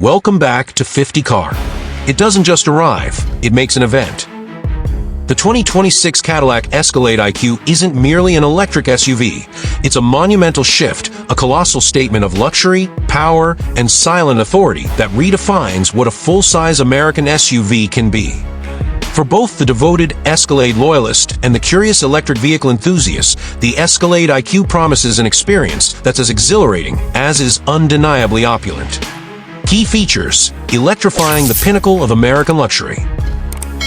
Welcome back to 50 Car. It doesn't just arrive, it makes an event. The 2026 Cadillac Escalade IQ isn't merely an electric SUV. It's a monumental shift, a colossal statement of luxury, power, and silent authority that redefines what a full-size American SUV can be. For both the devoted Escalade loyalist and the curious electric vehicle enthusiast, the Escalade IQ promises an experience that's as exhilarating as is undeniably opulent. Key features: electrifying the pinnacle of American luxury.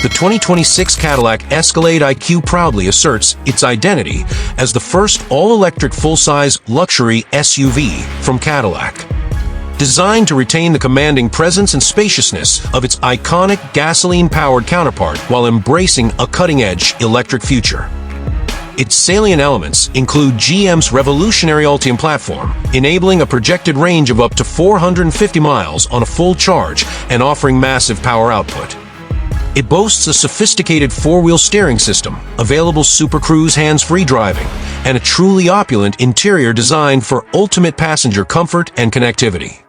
The 2026 Cadillac Escalade IQ proudly asserts its identity as the first all-electric full-size luxury SUV from Cadillac. Designed to retain the commanding presence and spaciousness of its iconic gasoline-powered counterpart while embracing a cutting-edge electric future. Its salient elements include GM's revolutionary Ultium Platform, enabling a projected range of up to 450 miles on a full charge and offering massive power output. It boasts a sophisticated four-wheel steering system, available Super Cruise hands-free driving, and a truly opulent interior designed for ultimate passenger comfort and connectivity.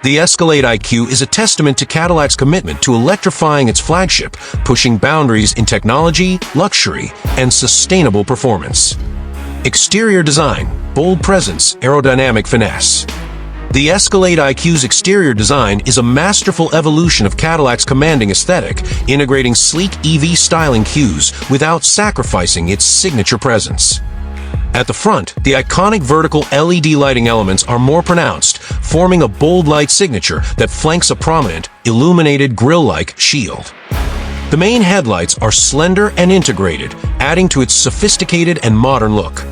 The Escalade IQ is a testament to Cadillac's commitment to electrifying its flagship, pushing boundaries in technology, luxury, and sustainable performance. Exterior design, bold presence, aerodynamic finesse. The Escalade IQ's exterior design is a masterful evolution of Cadillac's commanding aesthetic, integrating sleek EV styling cues without sacrificing its signature presence. At the front, the iconic vertical LED lighting elements are more pronounced, forming a bold light signature that flanks a prominent, illuminated grille-like shield. The main headlights are slender and integrated, adding to its sophisticated and modern look.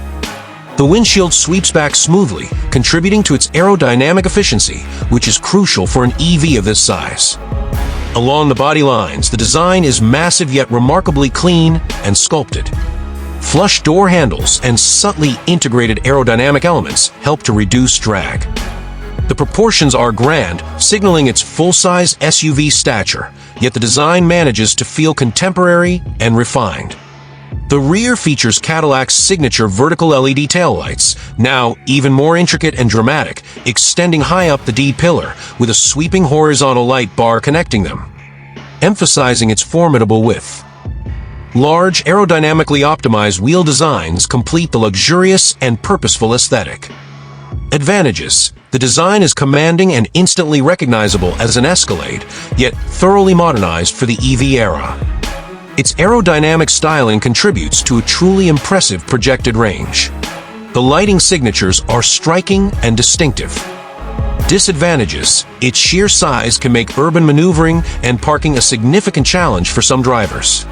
The windshield sweeps back smoothly, contributing to its aerodynamic efficiency, which is crucial for an EV of this size. Along the body lines, the design is massive yet remarkably clean and sculpted. Flush door handles and subtly integrated aerodynamic elements help to reduce drag. The proportions are grand, signaling its full-size SUV stature, yet the design manages to feel contemporary and refined. The rear features Cadillac's signature vertical LED taillights, now even more intricate and dramatic, extending high up the D-pillar with a sweeping horizontal light bar connecting them, emphasizing its formidable width. Large, aerodynamically optimized wheel designs complete the luxurious and purposeful aesthetic. Advantages: the design is commanding and instantly recognizable as an Escalade, yet thoroughly modernized for the EV era. Its aerodynamic styling contributes to a truly impressive projected range. The lighting signatures are striking and distinctive. Disadvantages: its sheer size can make urban maneuvering and parking a significant challenge for some drivers.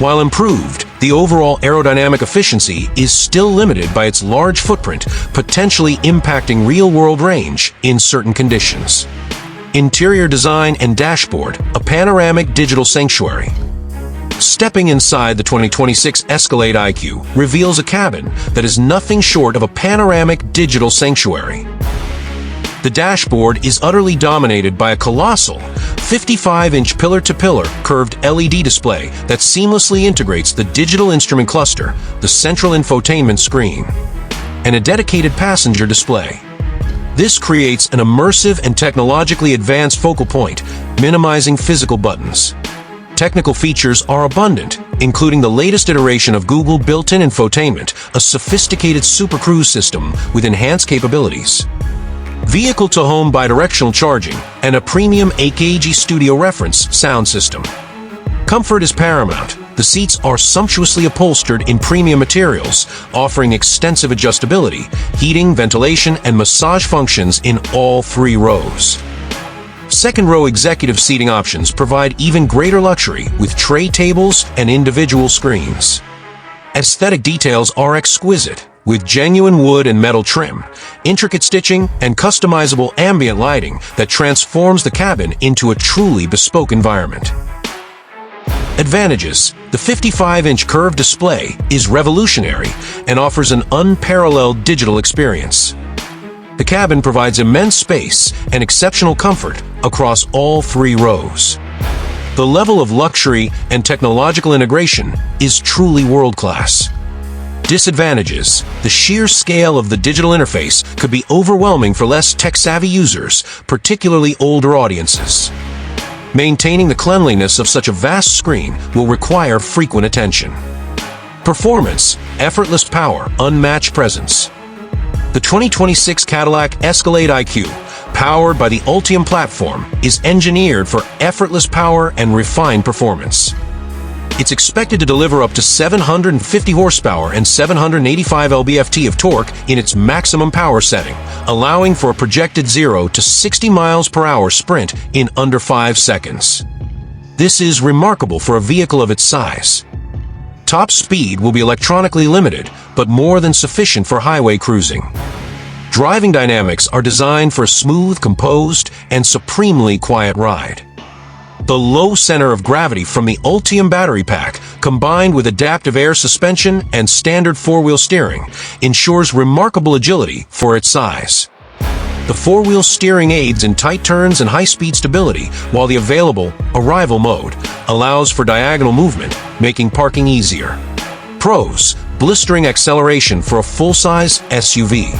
While improved, the overall aerodynamic efficiency is still limited by its large footprint, potentially impacting real-world range in certain conditions. Interior design and dashboard, a panoramic digital sanctuary. Stepping inside the 2026 Escalade IQ reveals a cabin that is nothing short of a panoramic digital sanctuary. The dashboard is utterly dominated by a colossal, 55-inch pillar-to-pillar curved LED display that seamlessly integrates the digital instrument cluster, the central infotainment screen, and a dedicated passenger display. This creates an immersive and technologically advanced focal point, minimizing physical buttons. Technical features are abundant, including the latest iteration of Google built-in infotainment, a sophisticated Super Cruise system with enhanced capabilities, vehicle-to-home bidirectional charging, and a premium AKG Studio reference sound system. Comfort is paramount. The seats are sumptuously upholstered in premium materials, offering extensive adjustability, heating, ventilation, and massage functions in all 3 rows. Second-row executive seating options provide even greater luxury with tray tables and individual screens. Aesthetic details are exquisite, with genuine wood and metal trim, intricate stitching, and customizable ambient lighting that transforms the cabin into a truly bespoke environment. Advantages: the 55-inch curved display is revolutionary and offers an unparalleled digital experience. The cabin provides immense space and exceptional comfort across all 3 rows. The level of luxury and technological integration is truly world-class. Disadvantages: the sheer scale of the digital interface could be overwhelming for less tech-savvy users, particularly older audiences. Maintaining the cleanliness of such a vast screen will require frequent attention. Performance: effortless power, unmatched presence. The 2026 Cadillac Escalade IQ, powered by the Ultium Platform, is engineered for effortless power and refined performance. It's expected to deliver up to 750 horsepower and 785 lb-ft of torque in its maximum power setting, allowing for a projected 0 to 60 miles per hour sprint in under 5 seconds. This is remarkable for a vehicle of its size. Top speed will be electronically limited, but more than sufficient for highway cruising. Driving dynamics are designed for a smooth, composed, and supremely quiet ride. The low center of gravity from the Ultium battery pack, combined with adaptive air suspension and standard four-wheel steering, ensures remarkable agility for its size. The four-wheel steering aids in tight turns and high-speed stability, while the available Arrival mode allows for diagonal movement, making parking easier. Pros: blistering acceleration for a full-size SUV.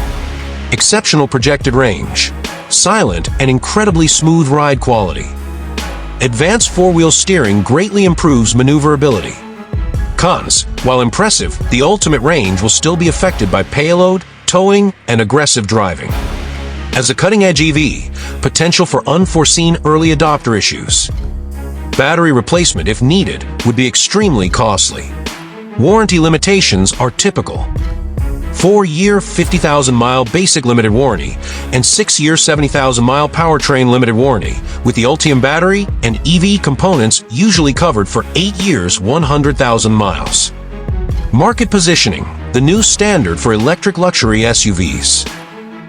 Exceptional projected range. Silent and incredibly smooth ride quality. Advanced four-wheel steering greatly improves maneuverability. Cons: while impressive, the ultimate range will still be affected by payload, towing, and aggressive driving. As a cutting-edge EV, potential for unforeseen early adopter issues. Battery replacement, if needed, would be extremely costly. Warranty limitations are typical. 4-year 50,000-mile basic limited warranty and 6-year 70,000-mile powertrain limited warranty, with the Ultium battery and EV components usually covered for 8 years 100,000 miles. Market positioning: the new standard for electric luxury SUVs.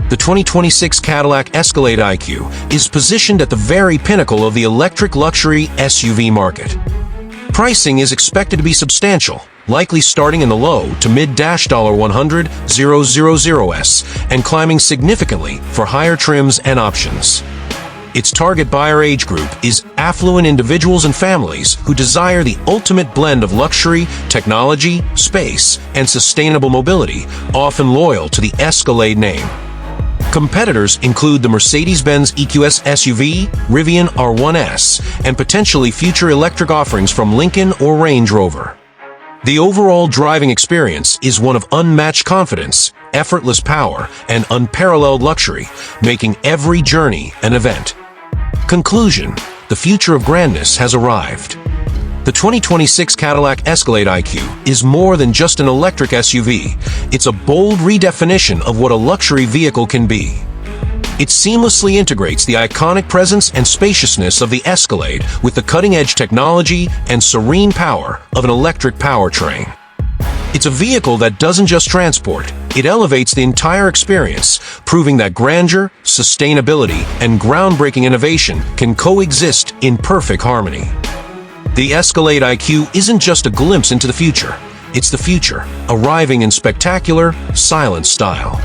The 2026 Cadillac Escalade IQ is positioned at the very pinnacle of the electric luxury SUV market. Pricing is expected to be substantial, likely starting in the low to mid-$100,000s and climbing significantly for higher trims and options. Its target buyer age group is affluent individuals and families who desire the ultimate blend of luxury, technology, space, and sustainable mobility, often loyal to the Escalade name. Competitors include the Mercedes-Benz EQS SUV, Rivian R1S, and potentially future electric offerings from Lincoln or Range Rover. The overall driving experience is one of unmatched confidence, effortless power, and unparalleled luxury, making every journey an event. Conclusion: the future of grandness has arrived. The 2026 Cadillac Escalade IQ is more than just an electric SUV. It's a bold redefinition of what a luxury vehicle can be. It seamlessly integrates the iconic presence and spaciousness of the Escalade with the cutting-edge technology and serene power of an electric powertrain. It's a vehicle that doesn't just transport, it elevates the entire experience, proving that grandeur, sustainability, and groundbreaking innovation can coexist in perfect harmony. The Escalade IQ isn't just a glimpse into the future. It's the future, arriving in spectacular, silent style.